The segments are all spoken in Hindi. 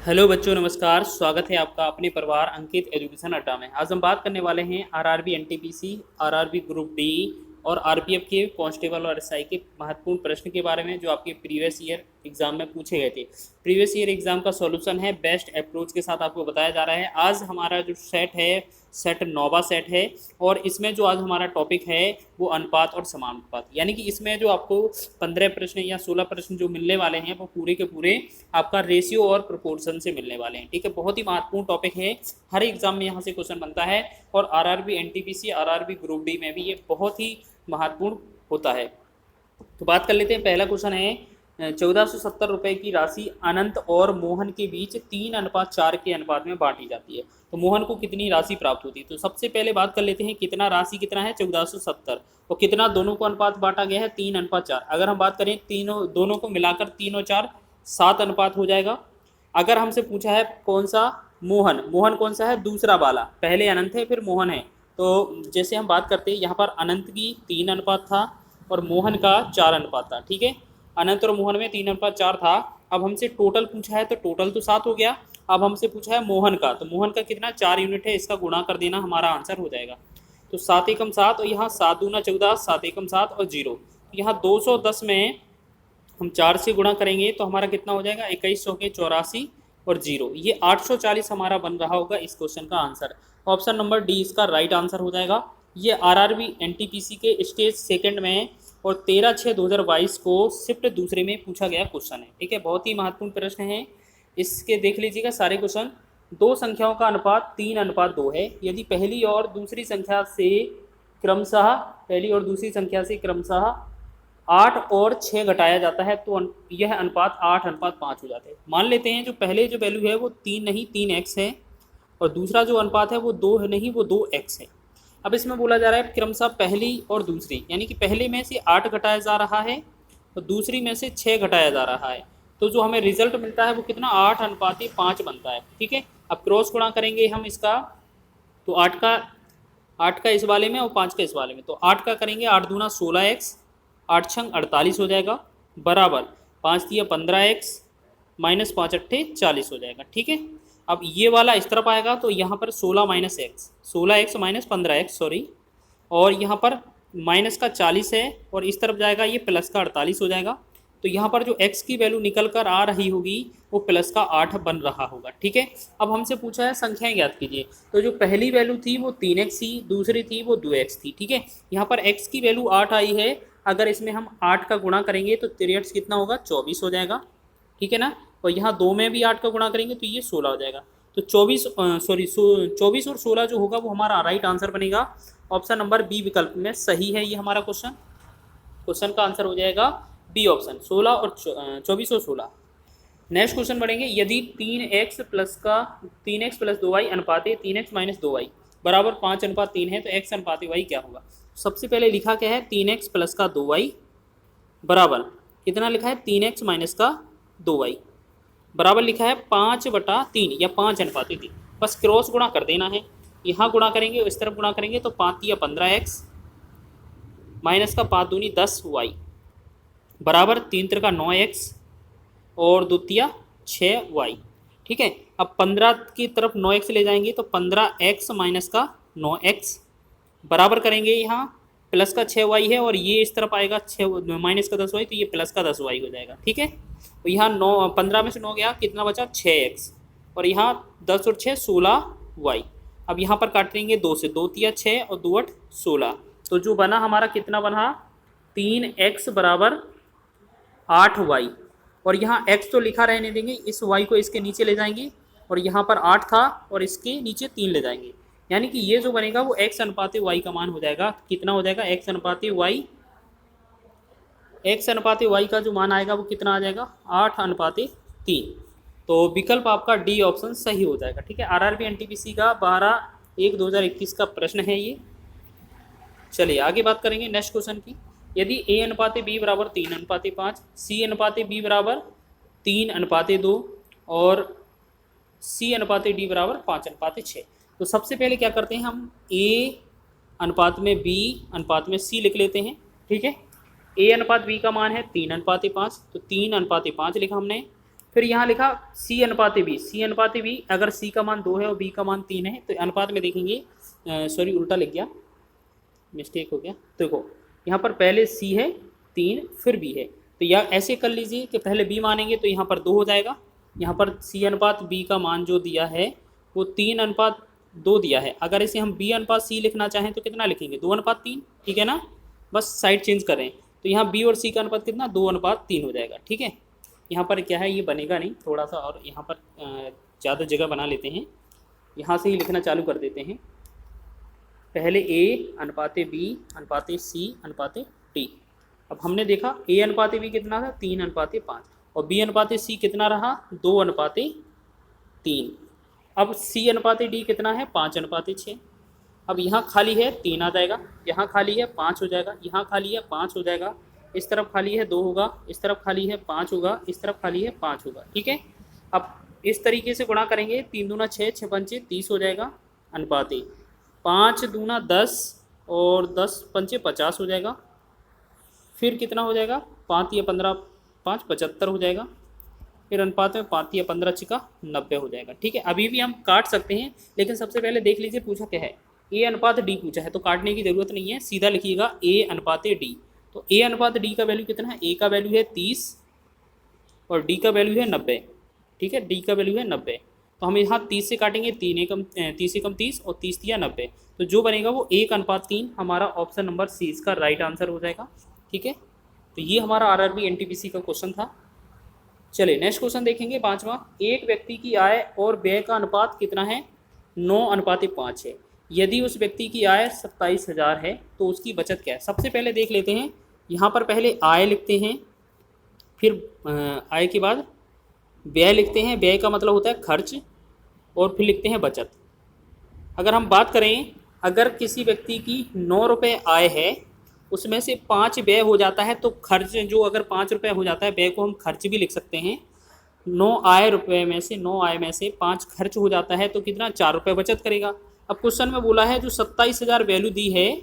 हेलो बच्चों, नमस्कार। स्वागत है आपका अपने परिवार अंकित एजुकेशन अड्डा में। आज हम बात करने वाले हैं RRB NTPC, RRB group D और आरपीएफ के कांस्टेबल और एसआई के महत्वपूर्ण प्रश्न के बारे में जो आपके प्रीवियस ईयर एग्जाम में पूछे गए थे। प्रीवियस ईयर एग्जाम का सॉल्यूशन है बेस्ट अप्रोच के साथ आपको बताया जा रहा है। आज हमारा जो सेट है, सेट नौवा सेट है और इसमें जो आज हमारा टॉपिक है वो अनुपात और समानुपात, यानी कि इसमें जो आपको 15 प्रश्न या 16 प्रश्न जो मिलने वाले हैं वो पूरे के पूरे आपका रेशियो और प्रोपोर्शन से मिलने वाले हैं। ठीक है, बहुत ही महत्वपूर्ण टॉपिक है, हर एग्जाम में यहाँ से क्वेश्चन बनता है और RRB NTPC, RRB group D में भी ये बहुत ही महत्वपूर्ण होता है। तो बात कर लेते हैं। पहला क्वेश्चन है 1470 रुपये की राशि अनंत और मोहन के बीच 3:4 के अनुपात में बांटी जाती है, तो मोहन को कितनी राशि प्राप्त होती है। तो सबसे पहले बात कर लेते हैं कितना राशि कितना है 1470 और कितना दोनों को अनुपात बांटा गया है 3:4। अगर हम बात करें तीनों दोनों को मिलाकर 3 और 4 7 अनुपात हो जाएगा। अगर हमसे पूछा है कौन सा मोहन, मोहन कौन सा है, दूसरा वाला, पहले अनंत है फिर मोहन है। तो जैसे हम बात करते हैं यहाँ पर अनंत की 3 अनुपात था और मोहन का 4 अनुपात था। ठीक है, अनंत और मोहन में 3:4 था। अब हमसे टोटल पूछा है तो टोटल तो 7 हो गया। अब हमसे पूछा है मोहन का, तो मोहन का कितना 4 यूनिट है, इसका गुणा कर देना हमारा आंसर हो जाएगा। तो 7 एकम 7 और यहाँ 7 दूना 14, 7 एकम 7 और 0। यहाँ 210 में हम 4 से गुणा करेंगे तो हमारा कितना हो जाएगा 2100 के 84 और 0, ये 840 हमारा बन रहा होगा इस क्वेश्चन का आंसर। ऑप्शन नंबर डी इसका राइट आंसर हो जाएगा। ये आरआरबी एनटीपीसी के स्टेज सेकंड में और 13/6/2022 को शिफ्ट दूसरे में पूछा गया क्वेश्चन है। ठीक है, बहुत ही महत्वपूर्ण प्रश्न है, इसके देख लीजिएगा सारे क्वेश्चन। दो संख्याओं का अनुपात 3:2 है। यदि पहली और दूसरी संख्या से क्रमशः 8 और 6 घटाया जाता है तो यह अनुपात 8:5 हो जाते हैं। मान लेते हैं जो पहले जो वैल्यू है वो 3 नहीं 3x है और दूसरा जो अनुपात है वो 2 है नहीं वो 2x है। अब इसमें बोला जा रहा है क्रमशः पहली और दूसरी, यानी कि पहले में से 8 घटाया जा रहा है और दूसरी में से 6 घटाया जा रहा है। तो जो हमें रिजल्ट मिलता है वो कितना 8:5 बनता है। ठीक है, अब क्रॉस गुणा करेंगे हम इसका, तो 8 का इस वाले में और 5 का इस वाले में, तो 8 का करेंगे 8 दूना 16x, 8 छंग 48 हो जाएगा, बराबर 5 दिया 15x माइनस 5 अट्ठे 40 हो जाएगा। ठीक है, अब ये वाला इस तरफ आएगा तो यहाँ पर 16x माइनस 15x सॉरी, और यहाँ पर माइनस का 40 है और इस तरफ जाएगा ये प्लस का 48 हो जाएगा। तो यहाँ पर जो x की वैल्यू निकल कर आ रही होगी वो प्लस का 8 बन रहा होगा। ठीक है, अब हमसे पूछा है संख्याएं ज्ञात कीजिए। तो जो पहली वैल्यू थी वो 3x थी, दूसरी थी वो 2x थी। ठीक है, यहाँ पर x की वैल्यू 8 आई है, अगर इसमें हम 8 का गुणा करेंगे तो 3 कितना होगा 24 हो जाएगा। ठीक है ना, और यहाँ 2 में भी 8 का गुणा करेंगे तो ये 16 हो जाएगा। तो 24 और 16 जो होगा वो हमारा राइट आंसर बनेगा। ऑप्शन नंबर बी विकल्प में सही है ये हमारा क्वेश्चन का आंसर हो जाएगा बी ऑप्शन, 16 और 24 और 16। नेक्स्ट क्वेश्चन बढ़ेंगे। यदि 3x plus 2y अनुपाते 3x minus 2y बराबर 5:3 है तो x अनुपाते y क्या होगा। सबसे पहले लिखा क्या है 3x प्लस का 2y बराबर कितना लिखा है 3x माइनस का 2y बराबर लिखा है 5/3 या 5:3। बस क्रॉस गुणा कर देना है, यहाँ गुणा करेंगे इस तरफ गुणा करेंगे तो 5 या 15x माइनस का 5 दूनी 10y बराबर 3 का 9x और 2 तिया 6y। ठीक है, अब 15 की तरफ 9x ले जाएंगे तो 15x माइनस का 9x बराबर करेंगे यहाँ प्लस का 6y है और ये इस तरफ आएगा 6 माइनस का 10y, तो ये प्लस का 10y हो जाएगा। ठीक है, तो यहाँ 15 में से 9 गया, कितना बचा 6x और यहाँ 10 और 6 16y। अब यहाँ पर काटेंगे 2 से, 2 तिया 6 और 2 8 16, तो जो बना हमारा कितना बना 3x बराबर 8y और यहाँ x तो लिखा रहने देंगे, इस y को इसके नीचे ले जाएंगे और यहाँ पर 8 था और इसके नीचे 3 ले जाएंगे, यानी कि ये जो बनेगा वो x अनुपाते y का मान हो जाएगा। कितना हो जाएगा x अनुपाते y का जो मान आएगा वो कितना आ जाएगा 8:3। तो विकल्प आपका डी ऑप्शन सही हो जाएगा। ठीक है, आरआरबी एनटीपीसी का 12/1/2021 का प्रश्न है ये। चलिए आगे बात करेंगे नेक्स्ट क्वेश्चन की। यदि a अनुपाते b बराबर 3:5, c अनुपाते b बराबर 3:2 और c अनुपाते d बराबर 5:6, तो सबसे पहले क्या करते हैं हम a अनुपात में b अनुपात में c लिख लेते हैं। ठीक है, a अनुपात b का मान है 3:5, तो 3:5 लिखा हमने फिर यहाँ लिखा सी अनुपात बी, सी अनुपात बी, अगर सी का मान 2 है और बी का मान 3 है तो अनुपात में देखेंगे, सॉरी उल्टा लिख गया, मिस्टेक हो गया। तो देखो यहाँ पर पहले सी है 3 फिर बी है, तो या ऐसे कर लीजिए कि पहले बी मानेंगे तो यहाँ पर 2 हो जाएगा, यहाँ पर सी अनुपात बी का मान जो दिया है वो 3:2 दिया है। अगर इसे हम बी अनुपात सी लिखना चाहें तो कितना लिखेंगे, 2:3, ठीक है ना, बस साइड चेंज करें तो यहाँ बी और सी का अनुपात कितना 2:3 हो जाएगा, ठीक है। यहाँ पर क्या है, ये बनेगा नहीं, थोड़ा सा और यहाँ पर ज़्यादा जगह बना लेते हैं, यहाँ से ही लिखना चालू कर देते हैं। पहले ए अनुपात बी अनुपात सी अनुपात डी। अब हमने देखा ए अनुपात बी कितना था 3:5 और बी अनुपात सी कितना रहा 2:3। अब सी अनुपात डी कितना है 5:6। अब यहाँ खाली है 3 आ जाएगा, यहाँ खाली है 5 हो जाएगा, यहाँ खाली है 5 हो जाएगा, इस तरफ खाली है 2 होगा, इस तरफ खाली है 5 होगा, इस तरफ खाली है 5 होगा, ठीक है। अब इस तरीके से गुणा करेंगे, 3 दूना 6, 6 पंचे 30 हो जाएगा अनुपात, 5 दूना 10 और 10 पंचे 50 हो जाएगा। फिर कितना हो जाएगा 5 या 15, 5 75 हो जाएगा। फिर अनुपात में 5 या 15 चिका 90 हो जाएगा, ठीक है। अभी भी हम काट सकते हैं, लेकिन सबसे पहले देख लीजिए पूछा क्या है, ए अनुपात डी पूछा है, तो काटने की ज़रूरत नहीं है, सीधा लिखिएगा ए अनुपात डी। तो ए अनुपात डी का वैल्यू कितना है, ए का वैल्यू है 30 और डी का वैल्यू है 90, ठीक है, डी का वैल्यू है 90। तो हम यहाँ 30 से काटेंगे, 30 से कम 30 और 30 या 90, तो जो बनेगा वो 1:3, हमारा ऑप्शन नंबर सी इसका राइट आंसर हो जाएगा, ठीक है। तो ये हमारा आरआरबी एनटीपीसी का क्वेश्चन था। चलिए नेक्स्ट क्वेश्चन देखेंगे 5वां। एक व्यक्ति की आय और व्यय का अनुपात कितना है, 9:5 है। यदि उस व्यक्ति की आय 27,000 है तो उसकी बचत क्या है। सबसे पहले देख लेते हैं, यहाँ पर पहले आय लिखते हैं, फिर आय के बाद व्यय लिखते हैं, व्यय का मतलब होता है खर्च, और फिर लिखते हैं बचत। अगर हम बात करें, अगर किसी व्यक्ति की 9 रुपये आय है, उसमें से 5 व्यय हो जाता है, तो खर्च जो अगर 5 रुपये हो जाता है, व्यय को हम खर्च भी लिख सकते हैं। 9 आय में से 5 खर्च हो जाता है तो कितना 4 रुपये बचत करेगा। अब क्वेश्चन में बोला है जो 27,000 वैल्यू दी है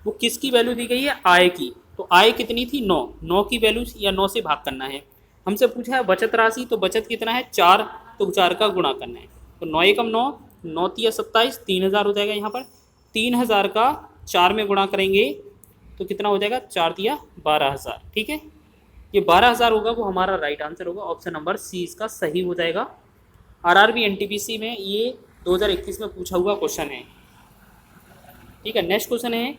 वो किसकी वैल्यू दी गई है, आय की। तो आय कितनी थी 9 की वैल्यू या 9 से भाग करना है। हमसे पूछा है बचत राशि, तो बचत कितना है 4, तो 4 का गुणा करना है। तो 9 एकम 9, 9 तिया 27, 3,000 हो जाएगा। यहाँ पर 3,000 का 4 में गुणा करेंगे तो कितना हो जाएगा, 4 तिया 12,000, ठीक है। ये 12,000 होगा, वो हमारा राइट आंसर होगा, ऑप्शन नंबर सी इसका सही हो जाएगा। आरआरबी एनटीपीसी में ये 2021 में पूछा हुआ क्वेश्चन है, ठीक है। नेक्स्ट क्वेश्चन है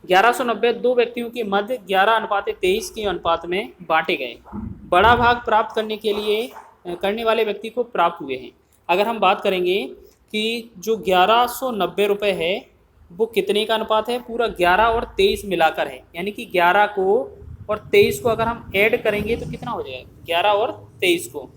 1190 दो व्यक्तियों के मध्य 11:23 के अनुपात में बांटे गए बड़ा भाग प्राप्त करने वाले व्यक्ति को प्राप्त हुए हैं। अगर हम बात करेंगे कि जो 1190 रुपये है वो कितने का अनुपात है, पूरा 11 और 23 मिलाकर है, यानी कि 11 को और 23 को अगर हम ऐड करेंगे तो कितना हो जाएगा, 11 और 23 को,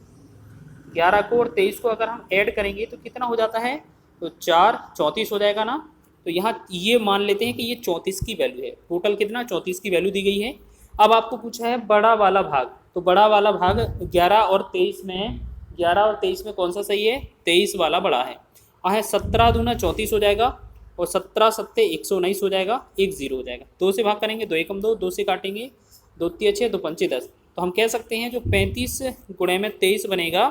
11 को और 23 को अगर हम ऐड करेंगे तो कितना हो जाता है, तो 4 34 हो जाएगा ना। तो यहाँ ये मान लेते हैं कि ये 34 की वैल्यू है, टोटल कितना 34 की वैल्यू दी गई है। अब आपको पूछा है बड़ा वाला भाग, तो बड़ा वाला भाग 11 और 23 में कौन सा सही है, 23 वाला बड़ा है। 17 दूना 34 हो जाएगा और 17 सत्ते 119 हो जाएगा, 1 0 हो जाएगा। 2 से भाग करेंगे, 2 एकम 2, 2 से काटेंगे, 2 तिया 6, 2 पंचे 10। तो हम कह सकते हैं जो 35 गुणे में 23 बनेगा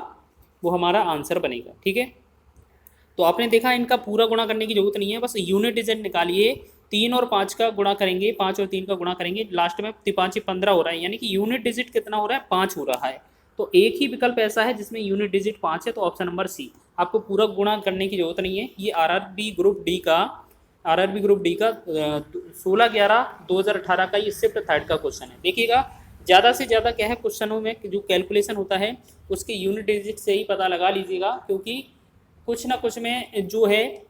वो हमारा आंसर बनेगा, ठीक है। तो आपने देखा इनका पूरा गुणा करने की जरूरत नहीं है, बस यूनिट डिजिट निकालिए। 3 और 5 का गुणा करेंगे, 5 और 3 का गुणा करेंगे, लास्ट में 5 15 हो रहा है, यानी कि यूनिट डिजिट कितना हो रहा है, 5 हो रहा है। तो एक ही विकल्प ऐसा है जिसमें यूनिट डिजिट 5 है, तो ऑप्शन नंबर सी। आपको पूरा गुणा करने की जरूरत नहीं है। ये आरआरबी ग्रुप डी का 16/11/2018 का ये शिफ्ट थर्ड का क्वेश्चन है। देखिएगा ज़्यादा से ज़्यादा क्या है, क्वेश्चनों में जो कैलकुलेशन होता है उसके यूनिट डिजिट से ही पता लगा लीजिएगा, क्योंकि कुछ ना कुछ में जो है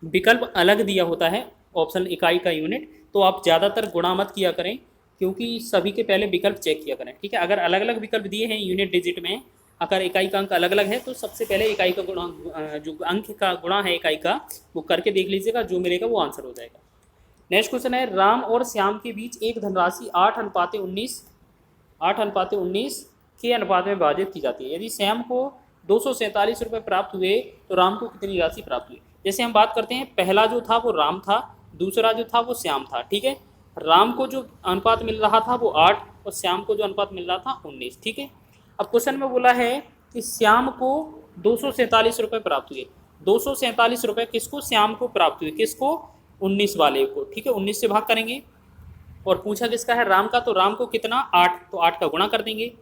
विकल्प अलग दिया होता है, ऑप्शन इकाई का यूनिट। तो आप ज़्यादातर गुणा मत किया करें, क्योंकि सभी के पहले विकल्प चेक किया करें, ठीक है। अगर अलग अलग विकल्प दिए हैं यूनिट डिजिट में, अगर इकाई का अंक अलग अलग है तो सबसे पहले इकाई का गुणा, जो अंक का गुणा है इकाई का, वो करके देख लीजिएगा, जो मिलेगा वो आंसर हो जाएगा। नेक्स्ट क्वेश्चन है राम और श्याम के बीच एक धनराशि 8:19 के अनुपात में विभाजित की जाती है। यदि श्याम को 247 रुपये प्राप्त हुए तो राम को कितनी राशि प्राप्त हुई। जैसे हम बात करते हैं, पहला जो था वो राम था, दूसरा जो था वो श्याम था, ठीक है। राम को जो अनुपात मिल रहा था वो 8 और श्याम को जो अनुपात मिल रहा था 19, ठीक है। अब क्वेश्चन में बोला है कि श्याम को 247 रुपये प्राप्त हुए। 247 रुपये किसको? श्याम को प्राप्त हुए। किसको? 19 वाले को। ठीक है, 19 से भाग करेंगे। और पूछा किसका है? राम का। तो राम को कितना? 8, तो 8 का गुणा कर देंगे।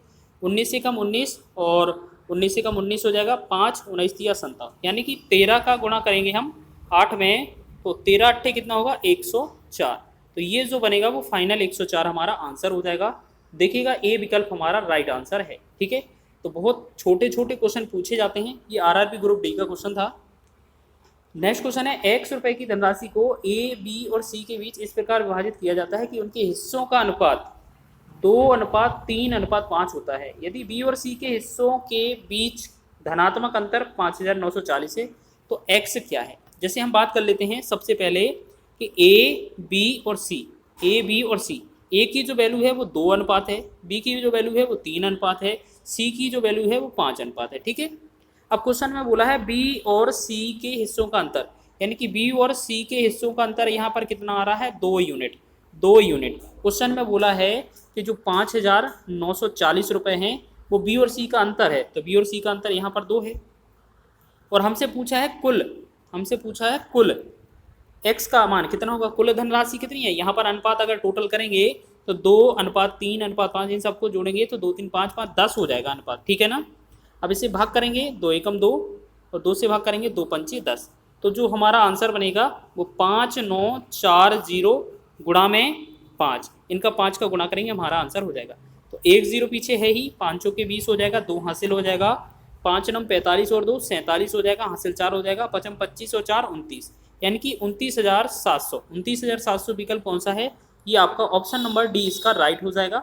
19 से कम 19 और 19 से कम 19 हो जाएगा 5, 19 या 57, यानी कि 13 का गुणा करेंगे हम 8 में, तो 13 अट्ठे कितना होगा? 104। तो ये जो बनेगा वो फाइनल 104 हमारा आंसर हो जाएगा। देखिएगा ए विकल्प हमारा राइट आंसर है। ठीक है, तो बहुत छोटे छोटे क्वेश्चन पूछे जाते हैं। ये आरआरबी ग्रुप डी का क्वेश्चन था। नेक्स्ट क्वेश्चन है, x रुपए की धनराशि को ए, बी और सी के बीच इस प्रकार विभाजित किया जाता है कि उनके हिस्सों का अनुपात 2:3:5 होता है। यदि बी और सी के हिस्सों के बीच धनात्मक अंतर 5940 है तो x क्या है? जैसे हम बात कर लेते हैं सबसे पहले कि ए, बी और सी। ए, बी और सी, ए की जो वैल्यू है वो 2 अनुपात है, बी की जो वैल्यू है वो 3 अनुपात है, सी की जो वैल्यू है वो 5 अनुपात है। ठीक है, अब क्वेश्चन में बोला है बी और सी के हिस्सों का अंतर, यानी कि बी और सी के हिस्सों का अंतर यहाँ पर कितना आ रहा है? 2 यूनिट। 2 यूनिट क्वेश्चन में बोला है कि जो 5940 रुपये हैं वो बी और सी का अंतर है, तो बी और सी का अंतर यहाँ पर 2 है। और हमसे पूछा है कुल x का मान कितना होगा? कुल धनराशि कितनी है? यहाँ पर अनुपात अगर टोटल करेंगे तो 2:3:5, इन सबको जोड़ेंगे तो 2 3 5 5 10 हो जाएगा अनुपात। ठीक है ना। अब इसे भाग करेंगे 2 एकम 2 और 2 से भाग करेंगे 2 पंचे 10, तो जो हमारा आंसर बनेगा वो 5940 गुणा में 5, इनका 5 का गुणा करेंगे हमारा आंसर हो जाएगा। तो 1 0 पीछे है ही, 5 के 20 हो जाएगा, 2 हासिल हो जाएगा, 5 9 45 और 2 47 हो जाएगा, हासिल 4 हो जाएगा, 5 25 और 4 29, यानी कि 29,700 विकल्प कौन सा है? ये आपका ऑप्शन नंबर डी इसका राइट हो जाएगा।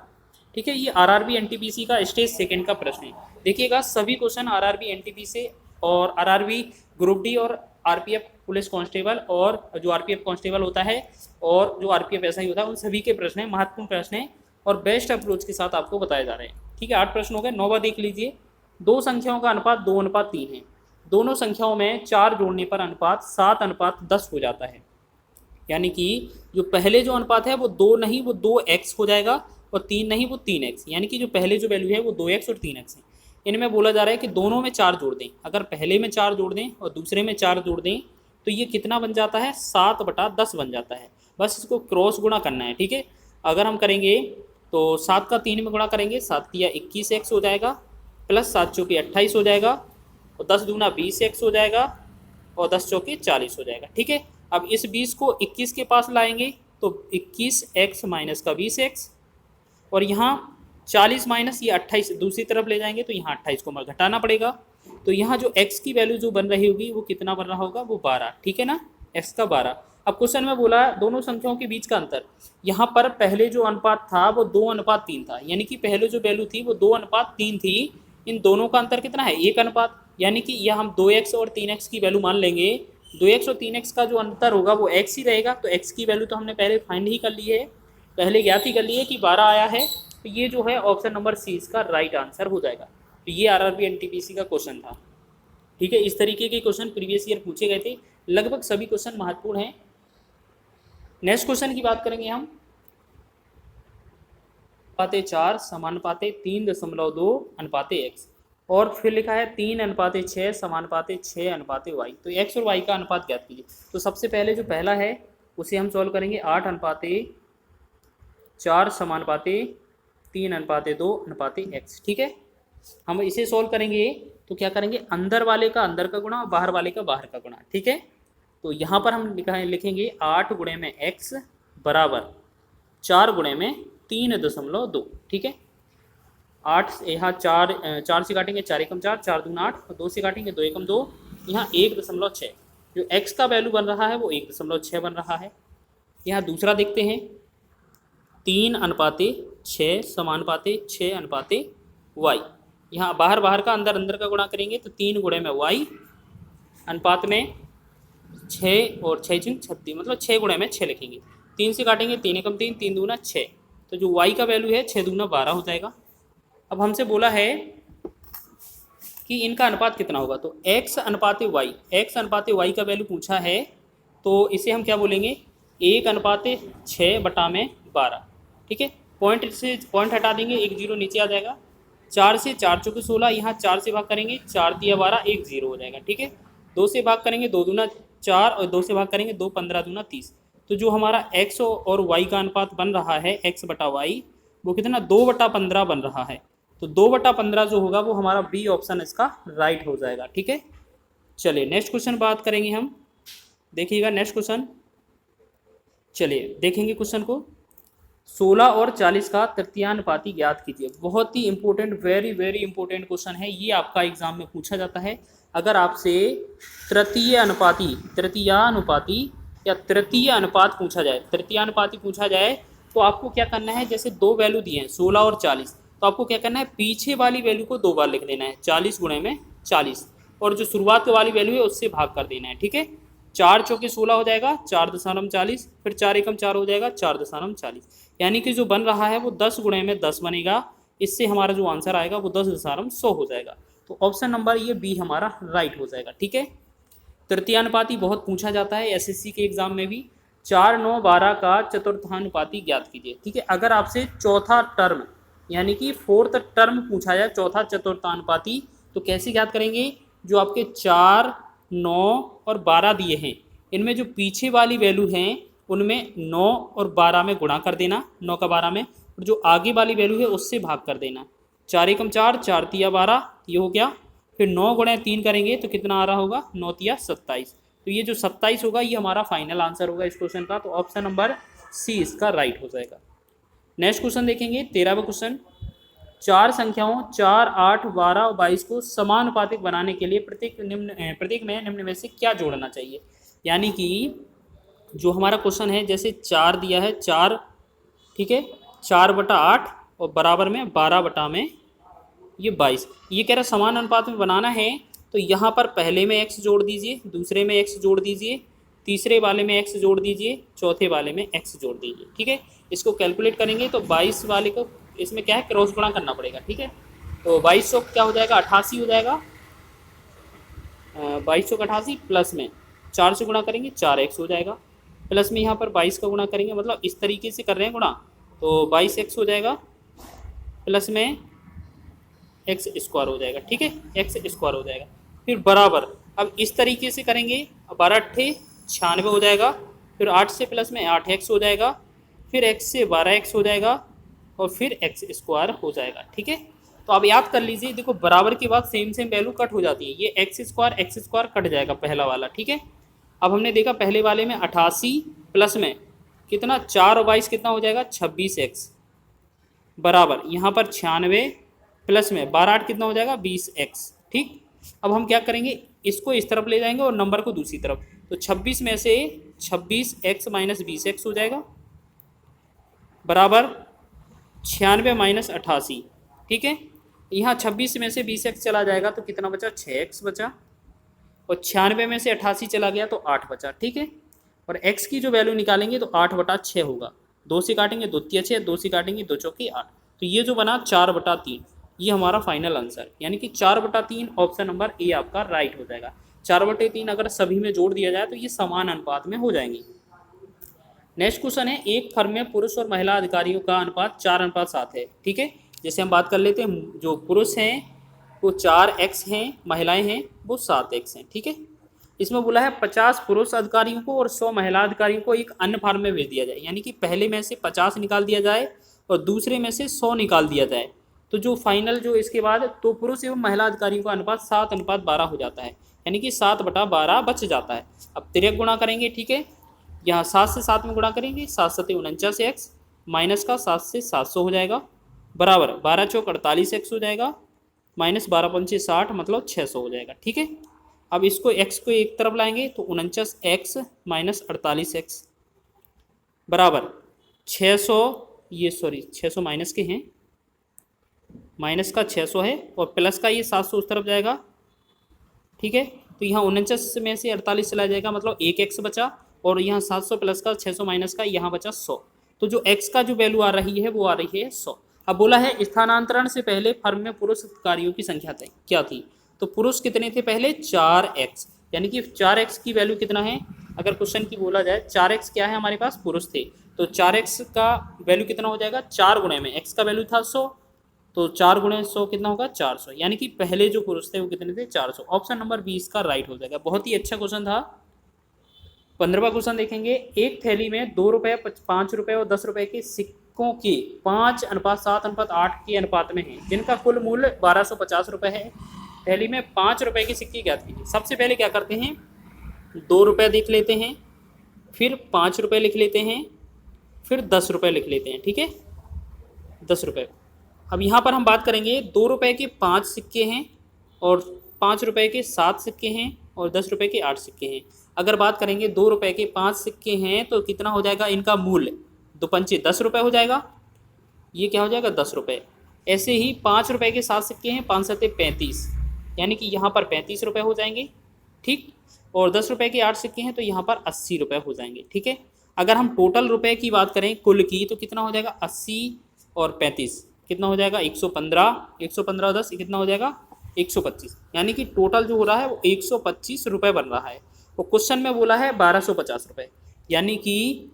ठीक है, ये आरआरबी एनटीपीसी का स्टेज सेकंड का प्रश्न है। देखिएगा सभी क्वेश्चन आरआरबी एनटीपीसी और आरआरबी ग्रुप डी और आरपीएफ पुलिस कांस्टेबल और जो आरपीएफ कांस्टेबल होता है और जो आरपीएफ ऐसा ही होता है, उन सभी के प्रश्न हैं, महत्वपूर्ण प्रश्न हैं और बेस्ट अप्रोच के साथ आपको बताए जा रहे हैं। ठीक है, 8 प्रश्न हो गए। 9वां देख लीजिए। दो संख्याओं का अनुपात 2:3 है। दोनों संख्याओं में 4 जोड़ने पर अनुपात 7:10 हो जाता है, यानी कि जो पहले जो अनुपात है वो 2 नहीं वो 2x हो जाएगा और 3 नहीं वो 3x, यानी कि जो पहले जो वैल्यू है वो 2x और 3x है। इनमें बोला जा रहा है कि दोनों में 4 जोड़ दें। अगर पहले में 4 जोड़ दें और दूसरे में 4 जोड़ दें तो ये कितना बन जाता है? 7/10 बन जाता है। बस इसको क्रॉस गुणा करना है। ठीक है, अगर हम करेंगे तो 7 का 3 में गुणा करेंगे, 7 किया 21x हो जाएगा, प्लस 7 चौके 28 हो जाएगा और 10 दूना 20x हो जाएगा और 10 चौके 40 हो जाएगा। ठीक है, अब इस 20 को 21 के पास लाएंगे तो 21x माइनस का 20x और यहाँ 40 माइनस ये 28 दूसरी तरफ ले जाएंगे तो यहाँ 28 को घटाना पड़ेगा। तो यहाँ जो x की वैल्यू जो बन रही होगी वो कितना बन रहा होगा? वो 12। ठीक है ना, x का 12। अब क्वेश्चन में बोला दोनों संख्याओं के बीच का अंतर। यहाँ पर पहले जो अनुपात था वो 2:3 था, यानी कि पहले जो वैल्यू थी वो 2:3 थी। इन दोनों का अंतर कितना है? 1 अनुपात, यानी कि यह हम 2x और 3x की वैल्यू मान लेंगे। 2x और 3x का जो अंतर होगा वो x ही रहेगा। तो x की वैल्यू तो हमने पहले फाइंड ही कर ली है, पहले ज्ञात ही कर ली है कि 12 आया है। तो ये जो है ऑप्शन नंबर सी इसका राइट आंसर हो जाएगा। तो ये आरआरबी एनटीपीसी का क्वेश्चन था। ठीक है, इस तरीके के क्वेश्चन प्रीवियस ईयर पूछे गए थे। लगभग सभी क्वेश्चन महत्वपूर्ण हैं। नेक्स्ट क्वेश्चन की बात करेंगे हम। 4 समानुपाते 3.2 x और फिर लिखा है 3:6 समानुपाते 6 y। तो x और y का अनुपात ज्ञात कीजिए। तो सबसे पहले जो पहला है उसे हम सॉल्व करेंगे 8:4 समानुपाते 3:2 x। ठीक है, हम इसे सॉल्व करेंगे तो क्या करेंगे? अंदर वाले का अंदर का गुणा और बाहर वाले का बाहर का गुणा। ठीक है, तो यहाँ पर हम लिखेंगे 8 गुणे में x बराबर 4 गुणे में 3.2। ठीक है, 8 यहाँ 4 से काटेंगे 4 एकम 4, 4 दूना 8 और 2 से काटेंगे 2 एकम 2, यहाँ 1.6। जो x का वैल्यू बन रहा है वो 1.6 बन रहा है। यहाँ दूसरा देखते हैं 3:6 समानुपाते 6:y। यहाँ बाहर बाहर का अंदर अंदर का गुणा करेंगे तो 3 गुणे में y अनुपात में 6 और 6 36, मतलब 6 गुणे में 6 लिखेंगे। 3 से काटेंगे 3 एकम 3, 3 दूना 6, तो जो y का वैल्यू है 6 दूना 12 हो जाएगा। अब हमसे बोला है कि इनका अनुपात कितना होगा, तो x अनुपाते y का वैल्यू पूछा है। तो इसे हम क्या बोलेंगे? 1:6/12। ठीक है, पॉइंट से पॉइंट हटा देंगे, 1 0 नीचे आ जाएगा 4 से 4 चौके 16, यहाँ 4 से भाग करेंगे 4 दिया 12, 1 0 हो जाएगा। ठीक है, 2 से भाग करेंगे 2 दूना 4 और 2 से भाग करेंगे 2 15 दूना 30। तो जो हमारा x और y का अनुपात बन रहा है x बटा वाई, वो कितना 2/15 बन रहा है। तो 2/15 जो होगा वो हमारा बी ऑप्शन इसका राइट हो जाएगा। ठीक है, चलिए नेक्स्ट क्वेश्चन बात करेंगे हम। देखिएगा नेक्स्ट क्वेश्चन, चलिए देखेंगे क्वेश्चन को। 16 और 40 का तृतीयानुपाती ज्ञात कीजिए। बहुत ही important, very very important question है ये, आपका एग्जाम में पूछा जाता है। अगर आपसे तृतीयानुपाती या तृतीय अनुपात पूछा जाए, तृतीयानुपाती पूछा जाए, तो आपको क्या करना है, जैसे दो वैल्यू दिए हैं 16 और 40, तो आपको क्या करना है, पीछे वाली वैल्यू को 2 बार लिख देना है, 40 गुणे में 40, और जो शुरुआत वाली वैल्यू है उससे भाग कर देना है। ठीक है, 4 चौके 16 हो जाएगा, 4.40, फिर 4 एकम 4 हो जाएगा, 4.40, यानी कि जो बन रहा है वो 10 गुणे में 10 बनेगा। इससे हमारा जो आंसर आएगा वो 10.100 हो जाएगा। तो ऑप्शन नंबर ये बी हमारा राइट हो जाएगा। ठीक है, तृतीयानुपाती बहुत पूछा जाता है एसएससी के एग्जाम में भी। 4, 9, 12 का चतुर्थानुपाती ज्ञात कीजिए। ठीक है, अगर आपसे चौथा टर्म यानी कि फोर्थ टर्म पूछा जाए, चौथा चतुर्थानुपाती, तो कैसे ज्ञात करेंगे, जो आपके 4, 9 और 12 दिए हैं, इनमें जो पीछे वाली वैल्यू हैं उनमें 9 और 12 में गुणा कर देना, 9 का 12 में, और जो आगे वाली वैल्यू है उससे भाग कर देना। 4 एकम 4, 4 तिया 12, ये हो गया। फिर 9 गुणे 3 करेंगे तो कितना आ रहा होगा, 9 तिया 27। तो ये जो 27 होगा ये हमारा फाइनल आंसर होगा इस क्वेश्चन का। तो ऑप्शन नंबर सी इसका राइट हो जाएगा। नेक्स्ट क्वेश्चन देखेंगे, 13वां क्वेश्चन। 4 संख्याओं 4, 8, 12 और 22 को समानुपातिक बनाने के लिए प्रत्येक में निम्न में से क्या जोड़ना चाहिए। यानी कि जो हमारा क्वेश्चन है, जैसे 4 दिया है 4, ठीक है, 4/8 और बराबर में 12 में ये 22, ये कह रहा समान अनुपात में बनाना है। तो यहाँ पर पहले में x जोड़ दीजिए, दूसरे में x जोड़ दीजिए, तीसरे वाले में x जोड़ दीजिए, चौथे वाले में x जोड़ दीजिए। ठीक है, इसको कैलकुलेट करेंगे तो 22 वाले को इसमें क्या है, क्रॉस गुणा करना पड़ेगा। ठीक है, तो 2200 क्या हो जाएगा, 88 हो जाएगा। 2288 प्लस में 4 से गुणा करेंगे 4x हो जाएगा, प्लस में यहाँ पर 22 का गुणा करेंगे, मतलब इस तरीके से कर रहे हैं गुणा, तो 22x हो जाएगा, प्लस में x स्क्वायर हो जाएगा। ठीक है, x स्क्वायर हो जाएगा। फिर बराबर, अब इस तरीके से करेंगे, 12 8 96 हो जाएगा, फिर 8 से प्लस में 8x हो जाएगा, फिर x से 12x हो जाएगा, और फिर x स्क्वायर हो जाएगा। ठीक है, तो अब याद कर लीजिए, देखो बराबर के बाद सेम वैल्यू कट हो जाती है, ये x स्क्वायर कट जाएगा पहला वाला। ठीक है, अब हमने देखा पहले वाले में 88 प्लस में कितना 4 और 22 कितना हो जाएगा, 26x, बराबर यहाँ पर 96 प्लस में 12 8 कितना हो जाएगा, 20x। ठीक, अब हम क्या करेंगे, इसको इस तरफ ले जाएंगे और नंबर को दूसरी तरफ, तो 26 में से 26x माइनस 20x हो जाएगा, बराबर 96 माइनस 88। ठीक है, यहाँ 26 में से 20x चला जाएगा तो कितना बचा, 6x बचा, और 96 में से 88 चला गया तो 8 बचा। ठीक है, और x की जो वैल्यू निकालेंगे तो 8/6 होगा, 2 से काटेंगे 2 तिया 6, 2 से काटेंगे 2 चौकी 8, तो ये जो बना 4/3, ये हमारा फाइनल आंसर, यानी कि 4/3 ऑप्शन नंबर ए आपका राइट हो जाएगा। 4/3 अगर सभी में जोड़ दिया जाए तो ये समान अनुपात में हो जाएंगे। नेक्स्ट क्वेश्चन है, एक फर्म में पुरुष और महिला अधिकारियों का अनुपात 4:7 है। ठीक है, जैसे हम बात कर लेते हैं, जो पुरुष हैं वो 4x हैं, महिलाएं हैं वो 7x हैं। ठीक है, इसमें बोला है 50 पुरुष अधिकारियों को और 100 महिला अधिकारियों को एक अन्य फर्म में भेज दिया जाए, यानी कि पहले में से 50 निकाल दिया जाए और दूसरे में से 100 निकाल दिया जाए, तो जो फाइनल जो इसके बाद तो पुरुष एवं महिला अधिकारियों का अनुपात 7:12 हो जाता है, यानी कि 7/12 बच जाता है। अब तिरक गुणा करेंगे। ठीक है, यहाँ 7 से 7 में गुणा करेंगे, 7 7 49x, माइनस का 7 से 700 हो जाएगा, बराबर 12 चौक 48x हो जाएगा, माइनस 12 पंचे 60, मतलब 600 हो जाएगा। ठीक है, अब इसको x को एक तरफ लाएंगे तो 49x माइनस 48x बराबर 600, ये सॉरी 600 माइनस के हैं, माइनस का 600 है, और प्लस का ये 700 उस तरफ जाएगा। ठीक है, तो यहाँ 49 में से 48 चला जाएगा, मतलब 1x बचा, और यहाँ 700 प्लस का 600 माइनस का यहाँ बचा 100, तो जो x का जो वैल्यू आ रही है वो आ रही है 100। अब बोला है स्थानांतरण से पहले फर्म में पुरुष अधिकारियों की संख्या क्या थी, तो पुरुष कितने थे पहले, 4x, यानी कि 4x की वैल्यू कितना है, अगर क्वेश्चन की बोला जाए 4x क्या है हमारे पास, पुरुष थे, तो 4x का वैल्यू कितना हो जाएगा, 4 गुणे में x का वैल्यू था 100, तो 4 गुणे 100 कितना होगा 400, यानी कि पहले जो पुरुष थे वो कितने थे 400। ऑप्शन नंबर 20 का राइट हो जाएगा। बहुत ही अच्छा क्वेश्चन था। 15वां क्वेश्चन देखेंगे। एक थैली में 2 रुपये, 5 रुपये और 10 रुपये के सिक्कों के 5:7:8 के अनुपात में है, जिनका कुल मूल्य 1250 रुपये है। थैली में 5 रुपये की सिक्के ज्ञात कीजिए। सबसे पहले क्या करते हैं, 2 रुपये लिख लेते हैं, फिर 5 रुपये लिख लेते हैं, फिर 10 रुपये लिख लेते हैं। ठीक है, 10 रुपये। अब यहाँ पर हम बात करेंगे 2 रुपये के 5 सिक्के हैं और 5 रुपये के 7 सिक्के हैं और 10 रुपये के 8 सिक्के हैं। अगर बात करेंगे 2 रुपये के 5 सिक्के हैं तो कितना हो जाएगा इनका मूल्य, 2 पंचे 10 रुपये हो जाएगा, ये क्या हो जाएगा 10 रुपये। ऐसे ही 5 रुपये के 7 सिक्के हैं, 5 सत्ते 35, यानी कि यहाँ पर 35 रुपये हो जाएंगे। ठीक, और 10 रुपये के 8 सिक्के हैं तो यहाँ पर 80 रुपये हो जाएंगे। ठीक है, अगर हम टोटल रुपये की बात करें कुल की तो कितना हो जाएगा 80 और 35 कितना हो जाएगा 115, 115 10 कितना हो जाएगा 125, यानी कि टोटल जो हो रहा है वो 125 रुपये बन रहा है। वो क्वेश्चन में बोला है 1250 रुपये, यानी कि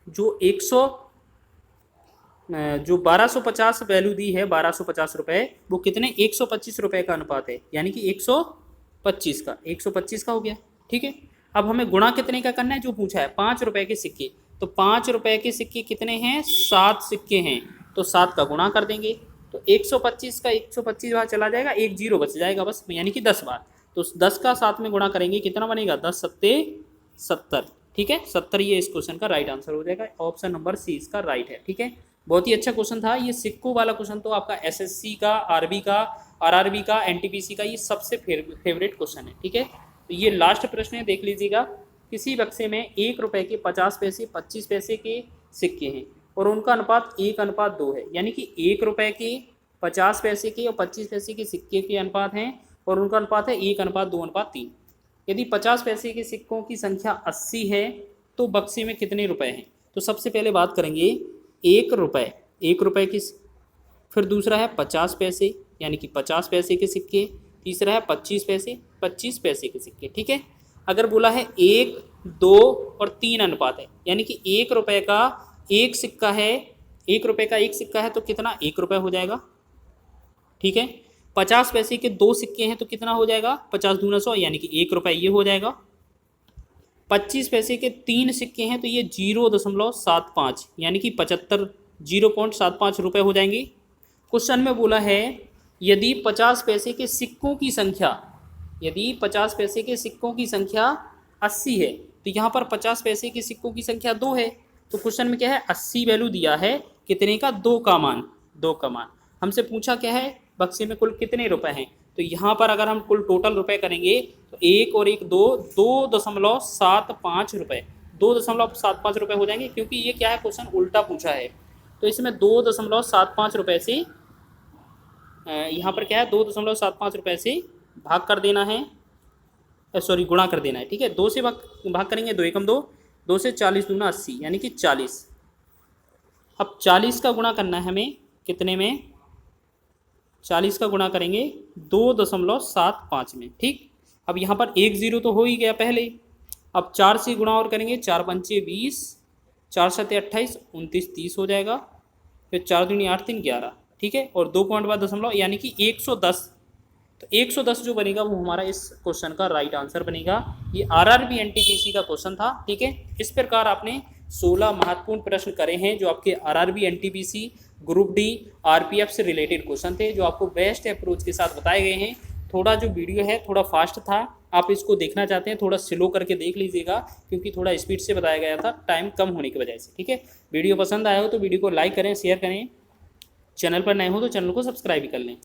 जो 1250 वैल्यू दी है 1250 रुपये, वो कितने 125 रुपये का अनुपात है, यानी कि 125 का 125 का हो गया। ठीक है, अब हमें गुणा कितने का करना है जो पूछा है, 5 रुपये के सिक्के। तो 5 रुपये के सिक्के कितने हैं 7 सिक्के हैं, तो 7 का गुणा कर देंगे तो 125 का 125 बार चला जाएगा, 1 जीरो बच जाएगा बस, यानी कि 10 बार। तो 10 का 7 में गुणा करेंगे कितना बनेगा 10 सत्ते 70। ठीक है, 70 ये इस क्वेश्चन का राइट आंसर हो जाएगा। ऑप्शन नंबर सी इसका राइट है। ठीक है, बहुत ही अच्छा क्वेश्चन था ये। सिक्कों वाला क्वेश्चन तो आपका एसएससी का, आरबी का, आरआरबी का, एनटीपीसी का ये सबसे फेवरेट क्वेश्चन है। ठीक है, तो ये लास्ट प्रश्न है, देख लीजिएगा। किसी बक्से में 1 रुपये के 50 पैसे, 25 पैसे के सिक्के हैं और उनका अनुपात 1:2 है, यानी कि 1 रुपये के 50 पैसे के और 25 पैसे के सिक्के के अनुपात हैं और उनका अनुपात है 1:2:3। यदि 50 पैसे के सिक्कों की संख्या 80 है तो बक्से में कितने रुपए हैं। तो सबसे पहले बात करेंगे 1 रुपये की, फिर दूसरा है 50 पैसे यानी कि 50 पैसे के सिक्के, तीसरा है 25 पैसे, 25 पैसे के सिक्के। ठीक है, अगर बोला है 1, 2 और 3 अनुपात है, यानी कि 1 रुपये का एक सिक्का है, 1 रुपये का एक सिक्का है तो कितना 1 रुपये हो जाएगा। ठीक है, 50 पैसे के 2 सिक्के हैं तो कितना हो जाएगा 50 दूना 100, यानी कि 1 रुपये ये हो जाएगा। 25 पैसे के 3 सिक्के हैं तो ये 0.75 यानी कि 0.75 रुपये हो जाएंगे। क्वेश्चन में बोला है यदि 50 पैसे के सिक्कों की संख्या, यदि 50 पैसे के सिक्कों की संख्या 80 है तो यहाँ पर 50 पैसे के सिक्कों की संख्या 2 है। तो क्वेश्चन में क्या है 80 वैल्यू दिया है, कितने का 2 का मान, 2 का मान। हमसे पूछा क्या है बक्से में कुल कितने रुपए हैं, तो यहाँ पर अगर हम कुल टोटल रुपए करेंगे तो 1 और 1 2, 2.75 रुपये, 2.75 रुपये हो जाएंगे, क्योंकि ये क्या है क्वेश्चन उल्टा पूछा है। तो इसमें 2.75 रुपये से यहाँ पर क्या है 2.75 रुपये से भाग कर देना है, सॉरी गुणा कर देना है। ठीक है, 2 से भाग करेंगे, 2 एकम 2, 2 से 40 दूना 80 यानी कि 40। अब 40 का गुणा करना है हमें कितने में, 40 का गुणा करेंगे 2.75 में। ठीक, अब यहाँ पर 1 0 तो हो ही गया पहले। अब 4 से गुणा और करेंगे, 4 पंचे 20, 4 सत्ते 28, 29 30 हो जाएगा, फिर 4 दूनी 8 3 11। ठीक है, और 2 पॉइंट बाद दशमलव यानी कि 110। तो 110 जो बनेगा वो हमारा इस क्वेश्चन का राइट आंसर बनेगा। ये आरआरबी एनटीपीसी का क्वेश्चन था। ठीक है, इस प्रकार आपने 16 महत्वपूर्ण प्रश्न करे हैं जो आपके RRB NTPC group D RPF से रिलेटेड क्वेश्चन थे, जो आपको बेस्ट अप्रोच के साथ बताए गए हैं। थोड़ा जो वीडियो है थोड़ा फास्ट था, आप इसको देखना चाहते हैं थोड़ा स्लो करके देख लीजिएगा, क्योंकि थोड़ा स्पीड से बताया गया था टाइम कम होने की वजह से। ठीक है, वीडियो पसंद आया हो तो वीडियो को लाइक करें, शेयर करें, चैनल पर नए हो तो चैनल को सब्सक्राइब भी कर लें।